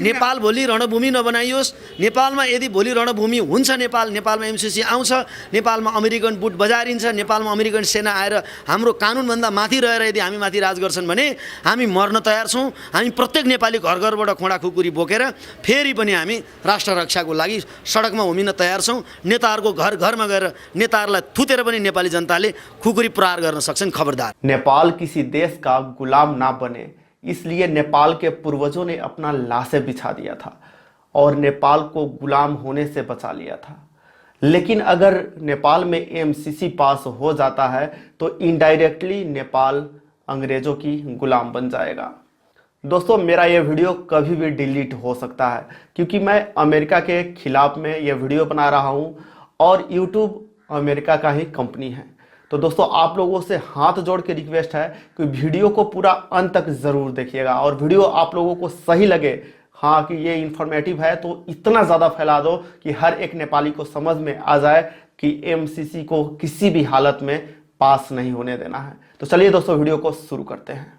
नेपाल भोलि रणभूमि नबनाइयोस्। नेपालमा यदि भोलि रणभूमि हुन्छ, नेपालमा एमसीसी आउँछ, नेपालमा अमेरिकन बुट बजारिन्छ, नेपालमा अमेरिकन सेना आएर हाम्रो कानुनभन्दा माथि रहेर यदि हामी माथि राज गर्छन् भने हामी मर्न तयार छौँ। हामी प्रत्येक नेपाली घर घरबाट खोडा खुकुरी बोकेर फेरि पनि हामी राष्ट्र रक्षाको लागि सडकमा उभिन तयार छौँ। नेताहरूको घर घरमा गएर नेताहरूलाई थुतेर पनि नेपाली जनताले खुकुरी प्रहार गर्न सक्छन्। खबरदार, नेपाल किसी देश का गुलाम ना बने, इसलिए नेपाल के पूर्वजों ने अपना लाशें बिछा दिया था और नेपाल को गुलाम होने से बचा लिया था। लेकिन अगर नेपाल में एमसीसी पास हो जाता है तो इनडायरेक्टली नेपाल अंग्रेजों की गुलाम बन जाएगा। दोस्तों, मेरा ये वीडियो कभी भी डिलीट हो सकता है क्योंकि मैं अमेरिका के खिलाफ में ये वीडियो बना रहा हूँ और यूट्यूब अमेरिका का ही कंपनी है। तो दोस्तों, आप लोगों से हाथ जोड़ के रिक्वेस्ट है कि वीडियो को पूरा अंत तक ज़रूर देखिएगा और वीडियो आप लोगों को सही लगे, हाँ कि ये इन्फॉर्मेटिव है, तो इतना ज़्यादा फैला दो कि हर एक नेपाली को समझ में आ जाए कि एमसीसी को किसी भी हालत में पास नहीं होने देना है। तो चलिए दोस्तों, वीडियो को शुरू करते हैं।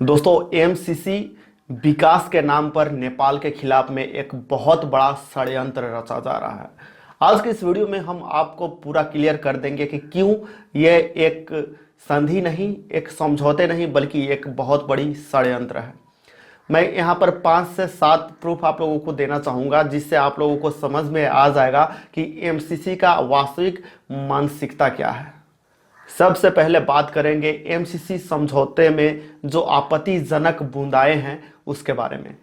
दोस्तों, एमसीसी विकास के नाम पर नेपाल के खिलाफ में एक बहुत बड़ा षड्यंत्र रचा जा रहा है। आज के इस वीडियो में हम आपको पूरा क्लियर कर देंगे कि क्यों ये एक संधि नहीं, एक समझौते नहीं, बल्कि एक बहुत बड़ी षड्यंत्र है। मैं यहाँ पर 5 से 7 प्रूफ आप लोगों को देना चाहूँगा जिससे आप लोगों को समझ में आ जाएगा कि एमसीसी का वास्तविक मानसिकता क्या है। सबसे पहले बात करेंगे एमसीसी समझौते में जो आपत्तिजनक बूंदाएं हैं उसके बारे में।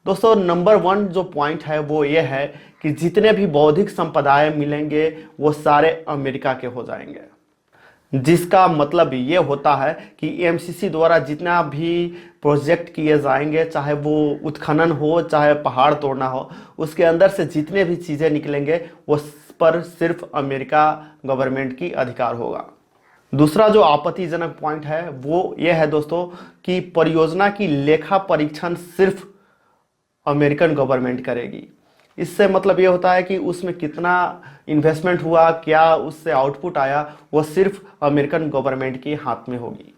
दोस्तों, नंबर 1 जो पॉइंट है वो ये है कि जितने भी बौद्धिक संपदाएं मिलेंगे वो सारे अमेरिका के हो जाएंगे, जिसका मतलब ये होता है कि एमसीसी द्वारा जितना भी प्रोजेक्ट किए जाएंगे, चाहे वो उत्खनन हो चाहे पहाड़ तोड़ना हो, उसके अंदर से जितने भी चीज़ें निकलेंगे वो पर सिर्फ अमेरिका गवर्नमेंट की अधिकार होगा। दूसरा जो आपत्तिजनक पॉइंट है वो ये है दोस्तों कि परियोजना की लेखा परीक्षण सिर्फ अमेरिकन गवर्नमेंट करेगी। इससे मतलब ये होता है कि उसमें कितना इन्वेस्टमेंट हुआ, क्या उससे आउटपुट आया, वो सिर्फ अमेरिकन गवर्नमेंट के हाथ में होगी।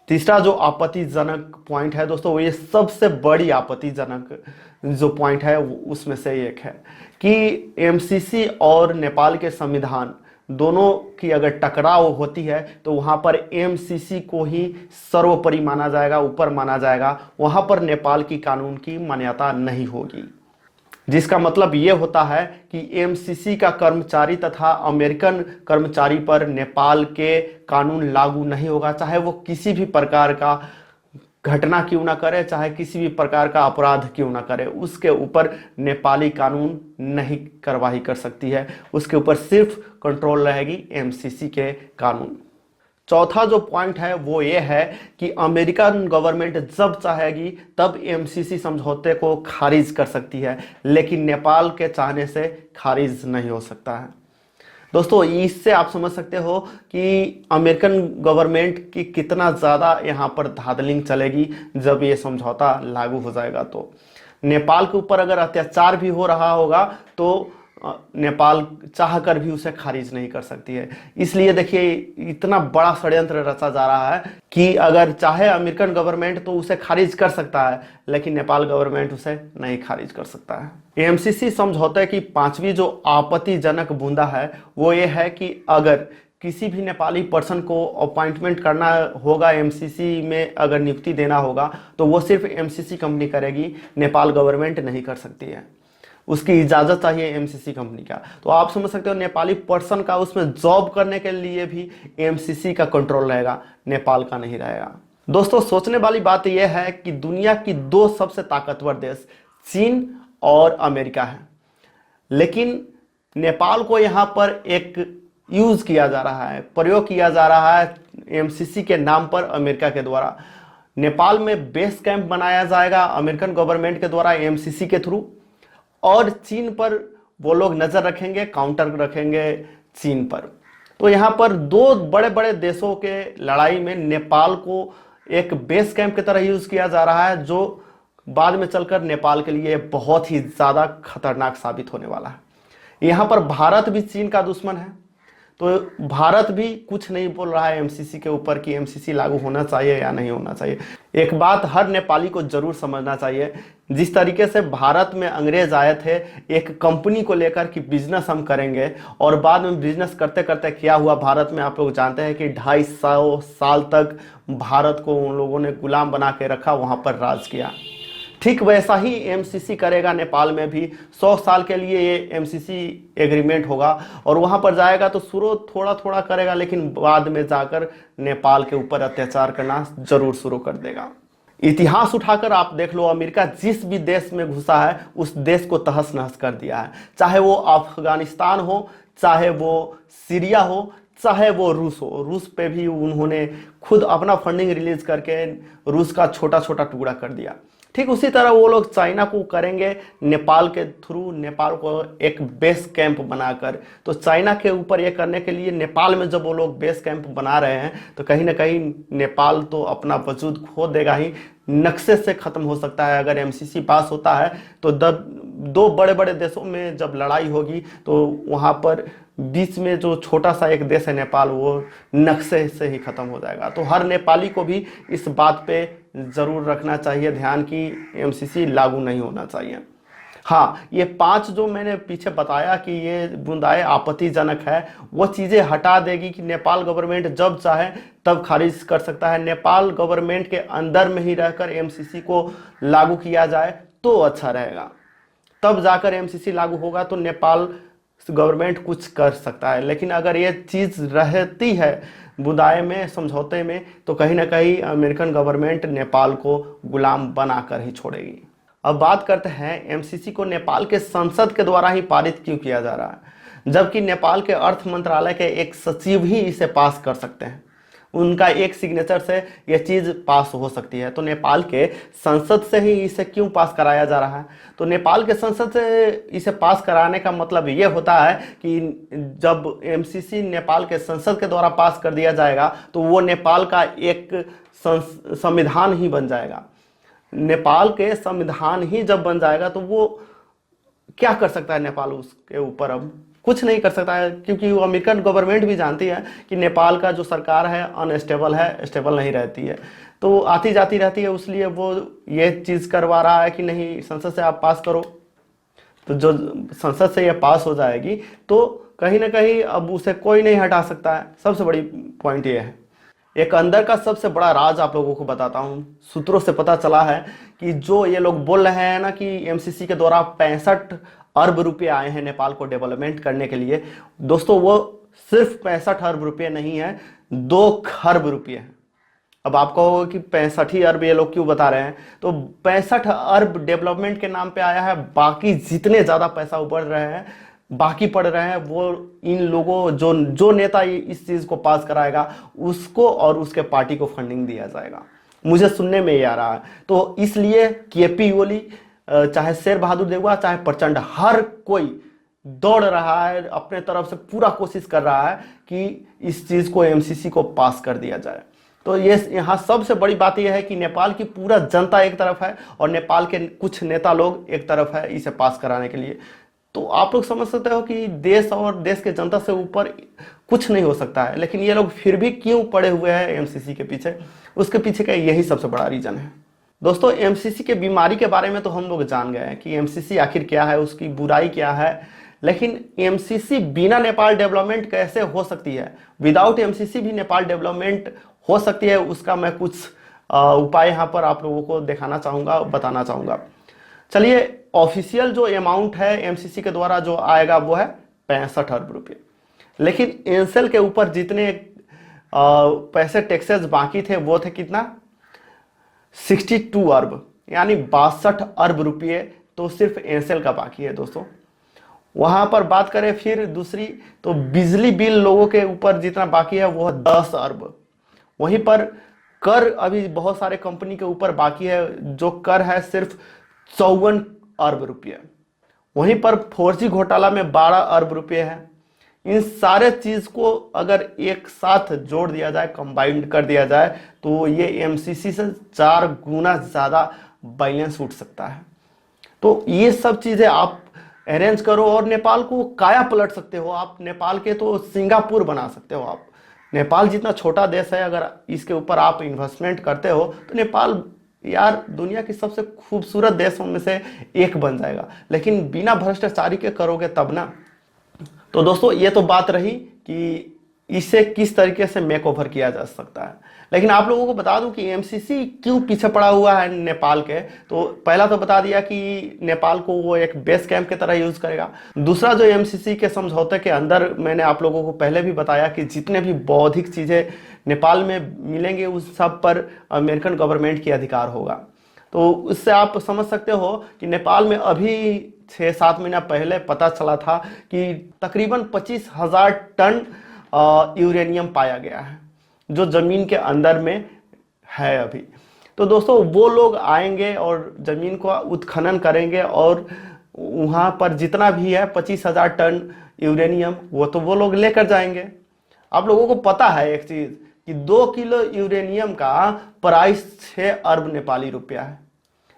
तीसरा जो आपत्तिजनक पॉइंट है दोस्तों, वो ये सबसे बड़ी आपत्तिजनक जो पॉइंट है उसमें से एक है कि एमसीसी और नेपाल के संविधान दोनों की अगर टकराव होती है तो वहाँ पर एमसीसी को ही सर्वोपरि माना जाएगा, ऊपर माना जाएगा। वहाँ पर नेपाल की कानून की मान्यता नहीं होगी, जिसका मतलब ये होता है कि एमसीसी का कर्मचारी तथा अमेरिकन कर्मचारी पर नेपाल के कानून लागू नहीं होगा, चाहे वो किसी भी प्रकार का घटना क्यों ना करे, चाहे किसी भी प्रकार का अपराध क्यों ना करे, उसके ऊपर नेपाली कानून नहीं कार्रवाई कर सकती है। उसके ऊपर सिर्फ कंट्रोल रहेगी एमसीसी के कानून। चौथा जो पॉइंट है वो ये है कि अमेरिकन गवर्नमेंट जब चाहेगी तब एमसीसी समझौते को खारिज कर सकती है, लेकिन नेपाल के चाहने से खारिज नहीं हो सकता है। दोस्तों, इससे आप समझ सकते हो कि अमेरिकन गवर्नमेंट की कितना ज़्यादा यहाँ पर धांधलिंग चलेगी जब ये समझौता लागू हो जाएगा। तो नेपाल के ऊपर अगर अत्याचार भी हो रहा होगा तो नेपाल चाहकर भी उसे खारिज नहीं कर सकती है। इसलिए देखिए, इतना बड़ा षड्यंत्र रचा जा रहा है कि अगर चाहे अमेरिकन गवर्नमेंट तो उसे खारिज कर सकता है, लेकिन नेपाल गवर्नमेंट उसे नहीं खारिज कर सकता है। एमसीसी समझौते की 5वीं जो आपत्तिजनक बूंदा है वो ये है कि अगर किसी भी नेपाली पर्सन को अपॉइंटमेंट करना होगा, एमसीसी में अगर नियुक्ति देना होगा, तो वो सिर्फ एमसीसी कंपनी करेगी, नेपाल गवर्नमेंट नहीं कर सकती है। उसकी इजाज़त चाहिए एमसीसी कंपनी का। तो आप समझ सकते हो नेपाली पर्सन का उसमें जॉब करने के लिए भी एमसीसी का कंट्रोल रहेगा, नेपाल का नहीं रहेगा। दोस्तों, सोचने वाली बात यह है कि दुनिया की 2 सबसे ताकतवर देश चीन और अमेरिका है, लेकिन नेपाल को यहाँ पर एक यूज़ किया जा रहा है, प्रयोग किया जा रहा है एमसीसी के नाम पर अमेरिका के द्वारा। नेपाल में बेस कैंप बनाया जाएगा अमेरिकन गवर्नमेंट के द्वारा एमसीसी के थ्रू, और चीन पर वो लोग नज़र रखेंगे, काउंटर रखेंगे चीन पर। तो यहाँ पर 2 बड़े बड़े देशों के लड़ाई में नेपाल को एक बेस कैंप की तरह यूज़ किया जा रहा है, जो बाद में चलकर नेपाल के लिए बहुत ही ज़्यादा खतरनाक साबित होने वाला है। यहाँ पर भारत भी चीन का दुश्मन है, तो भारत भी कुछ नहीं बोल रहा है एमसीसी के ऊपर कि एमसीसी लागू होना चाहिए या नहीं होना चाहिए। एक बात हर नेपाली को जरूर समझना चाहिए, जिस तरीके से भारत में अंग्रेज आए थे एक कंपनी को लेकर कि बिजनेस हम करेंगे, और बाद में बिजनेस करते करते क्या हुआ भारत में आप लोग जानते हैं कि 250 साल तक भारत को उन लोगों ने गुलाम बना के रखा, वहां पर राज किया। ठीक वैसा ही एमसीसी करेगा नेपाल में भी। 100 साल के लिए ये एमसीसी एग्रीमेंट होगा और वहां पर जाएगा तो शुरू थोड़ा थोड़ा करेगा, लेकिन बाद में जाकर नेपाल के ऊपर अत्याचार करना जरूर शुरू कर देगा। इतिहास उठाकर आप देख लो, अमेरिका जिस भी देश में घुसा है उस देश को तहस नहस कर दिया है, चाहे वो अफगानिस्तान हो, चाहे वो सीरिया हो, चाहे वो रूस हो। रूस पे भी उन्होंने खुद अपना फंडिंग रिलीज करके रूस का छोटा छोटा टुकड़ा कर दिया। ठीक उसी तरह वो लोग चाइना को करेंगे नेपाल के थ्रू, नेपाल को एक बेस कैंप बनाकर। तो चाइना के ऊपर ये करने के लिए नेपाल में जब वो लोग बेस कैंप बना रहे हैं तो कहीं ना कहीं नेपाल तो अपना वजूद खो देगा ही, नक्शे से खत्म हो सकता है। अगर एमसीसी पास होता है तो दो बड़े बड़े देशों में जब लड़ाई होगी तो वहाँ पर बीच में जो छोटा सा एक देश है नेपाल, वो नक्शे से ही खत्म हो जाएगा। तो हर नेपाली को भी इस बात पे जरूर रखना चाहिए ध्यान कि एमसीसी लागू नहीं होना चाहिए। हाँ, ये 5 जो मैंने पीछे बताया कि ये बुंदाएं आपत्तिजनक है, वो चीज़ें हटा देगी कि नेपाल गवर्नमेंट जब चाहे तब खारिज कर सकता है। नेपाल गवर्नमेंट के अंदर में ही रहकर एमसीसी को लागू किया जाए तो अच्छा रहेगा, तब जाकर एमसीसी लागू होगा तो नेपाल गवर्नमेंट कुछ कर सकता है। लेकिन अगर ये चीज़ रहती है बुदाए में, समझौते में, तो कहीं ना कहीं अमेरिकन गवर्नमेंट नेपाल को गुलाम बनाकर ही छोड़ेगी। अब बात करते हैं एमसीसी को नेपाल के संसद के द्वारा ही पारित क्यों किया जा रहा है, जबकि नेपाल के अर्थ मंत्रालय के एक सचिव ही इसे पास कर सकते हैं। उनका एक सिग्नेचर से यह चीज़ पास हो सकती है। तो नेपाल के संसद से ही इसे क्यों पास कराया जा रहा है? तो नेपाल के संसद से इसे पास कराने का मतलब ये होता है कि जब एमसीसी नेपाल के संसद के द्वारा पास कर दिया जाएगा तो वो नेपाल का एक संविधान ही बन जाएगा। नेपाल के संविधान ही जब बन जाएगा तो वो क्या कर सकता है नेपाल उसके ऊपर? अब कुछ नहीं कर सकता है, क्योंकि वो अमेरिकन गवर्नमेंट भी जानती है कि नेपाल का जो सरकार है अनस्टेबल है, स्टेबल नहीं रहती है, तो आती जाती रहती है। इसलिए वो ये चीज़ करवा रहा है कि नहीं, संसद से आप पास करो। तो जो संसद से ये पास हो जाएगी तो कहीं ना कहीं अब उसे कोई नहीं हटा सकता है। सबसे बड़ी पॉइंट ये है। एक अंदर का सबसे बड़ा राज आप लोगों को बताता हूँ। सूत्रों से पता चला है कि जो ये लोग बोल रहे हैं ना कि एमसीसी के द्वारा 65 अरब रुपए आए हैं नेपाल को डेवलपमेंट करने के लिए, दोस्तों वो सिर्फ 65 अरब रुपये नहीं है, 2 खरब रुपये हैं। अब आप कहोगे कि 65 अरब ये लोग क्यों बता रहे हैं? तो 65 अरब डेवलपमेंट के नाम पे आया है। बाकी जितने ज़्यादा पैसा उबड़ रहे हैं, बाकी पड़ रहे हैं, वो इन लोगों जो नेता इस चीज़ को पास कराएगा उसको और उसके पार्टी को फंडिंग दिया जाएगा। मुझे सुनने में ये आ रहा है। तो इसलिए केपी ओली, चाहे शेर बहादुर देववा, चाहे प्रचंड, हर कोई दौड़ रहा है, अपने तरफ से पूरा कोशिश कर रहा है कि इस चीज़ को एमसीसी को पास कर दिया जाए। तो ये यहाँ सबसे बड़ी बात यह है कि नेपाल की पूरा जनता एक तरफ है और नेपाल के कुछ नेता लोग एक तरफ है इसे पास कराने के लिए। तो आप लोग समझ सकते हो कि देश और देश के जनता से ऊपर कुछ नहीं हो सकता है। लेकिन ये लोग फिर भी क्यों पड़े हुए हैं एमसीसी के पीछे? उसके पीछे का यही सबसे बड़ा रीजन है। दोस्तों, एमसीसी के बीमारी के बारे में तो हम लोग जान गए हैं कि एमसीसी आखिर क्या है, उसकी बुराई क्या है। लेकिन एमसीसी बिना नेपाल डेवलपमेंट कैसे हो सकती है? विदाउट एमसीसी भी नेपाल डेवलपमेंट हो सकती है। उसका मैं कुछ उपाय यहाँ पर आप लोगों को दिखाना चाहूँगा, बताना चाहूँगा। चलिए, ऑफिशियल जो अमाउंट है एमसीसी के द्वारा जो आएगा वो है 65 अरब रुपये। लेकिन एंसेल के ऊपर जितने पैसे टैक्सेस बाकी थे वो थे कितना? 62 अरब, यानी 62 अरब रुपये तो सिर्फ एंसेल का बाकी है दोस्तों। वहां पर बात करें फिर दूसरी, तो बिजली बिल लोगों के ऊपर जितना बाकी है वो है 10 अरब। वहीं पर कर अभी बहुत सारे कंपनी के ऊपर बाकी है, जो कर है सिर्फ 54 अरब रुपये। वहीं पर 4G घोटाला में 12 अरब रुपये है। इन सारे चीज को अगर एक साथ जोड़ दिया जाए, कंबाइंड कर दिया जाए, तो ये एमसीसी से 4 गुना ज्यादा बैलेंस उठ सकता है। तो ये सब चीजें आप अरेंज करो और नेपाल को काया पलट सकते हो आप। नेपाल के तो सिंगापुर बना सकते हो आप। नेपाल जितना छोटा देश है, अगर इसके ऊपर आप इन्वेस्टमेंट करते हो तो नेपाल यार दुनिया की सबसे खूबसूरत देशों में से एक बन जाएगा। लेकिन बिना भ्रष्टाचारी के करोगे तब ना। तो दोस्तों ये तो बात रही कि इसे किस तरीके से मेक ओवर किया जा सकता है। लेकिन आप लोगों को बता दूं कि एमसीसी क्यों पीछे पड़ा हुआ है नेपाल के। तो पहला तो बता दिया कि नेपाल को वो एक बेस कैंप की तरह यूज करेगा। दूसरा, जो एमसीसी के समझौते के अंदर मैंने आप लोगों को पहले भी बताया कि जितने भी बौद्धिक चीजें नेपाल में मिलेंगे उस सब पर अमेरिकन गवर्नमेंट की अधिकार होगा। तो उससे आप समझ सकते हो कि नेपाल में अभी 6-7 महीना पहले पता चला था कि तकरीबन 25,000 टन यूरेनियम पाया गया है जो जमीन के अंदर में है अभी। तो दोस्तों वो लोग आएंगे और जमीन को उत्खनन करेंगे और वहाँ पर जितना भी है 25,000 टन यूरेनियम वो लोग लेकर जाएंगे। आप लोगों को पता है एक चीज कि 2 किलो यूरेनियम का प्राइस 6 अरब नेपाली रुपया है।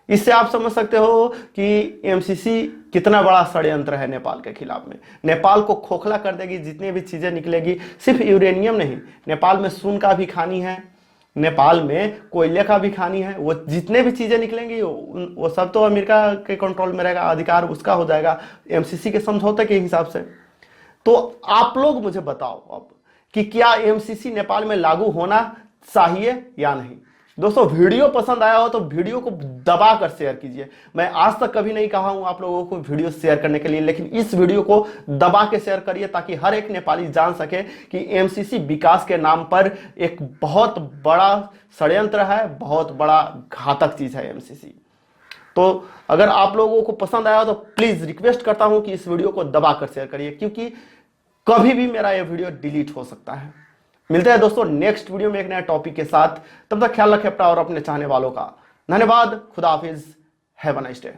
इससे आप समझ सकते हो कि एमसीसी कितना बड़ा षड्यंत्र है नेपाल के खिलाफ में। नेपाल को खोखला कर देगी जितनी भी चीजें निकलेगी। सिर्फ यूरेनियम नहीं, नेपाल में सोन का भी खानी है, नेपाल में कोयले का भी खानी है। वो जितने भी चीजें निकलेंगी वो सब तो अमेरिका के कंट्रोल में रहेगा, अधिकार उसका हो जाएगा एमसीसी के समझौते के हिसाब से। तो आप लोग मुझे बताओ अब कि क्या एमसीसी नेपाल में लागू होना चाहिए या नहीं। दोस्तों वीडियो पसंद आया हो तो वीडियो को दबा कर शेयर कीजिए। मैं आज तक कभी नहीं कहा हूं आप लोगों को वीडियो शेयर करने के लिए, लेकिन इस वीडियो को दबा के शेयर करिए ताकि हर एक नेपाली जान सके कि एमसीसी विकास के नाम पर एक बहुत बड़ा षड्यंत्र है, बहुत बड़ा घातक चीज है एमसीसी। तो अगर आप लोगों को पसंद आया हो तो प्लीज रिक्वेस्ट करता हूं कि इस वीडियो को दबा कर शेयर करिए, क्योंकि कभी भी मेरा यह वीडियो डिलीट हो सकता है। मिलते हैं दोस्तों नेक्स्ट वीडियो में एक नया टॉपिक के साथ। तब तक ख्याल रखें अपना और अपने चाहने वालों का। धन्यवाद। खुदा हाफिज। Have a nice day.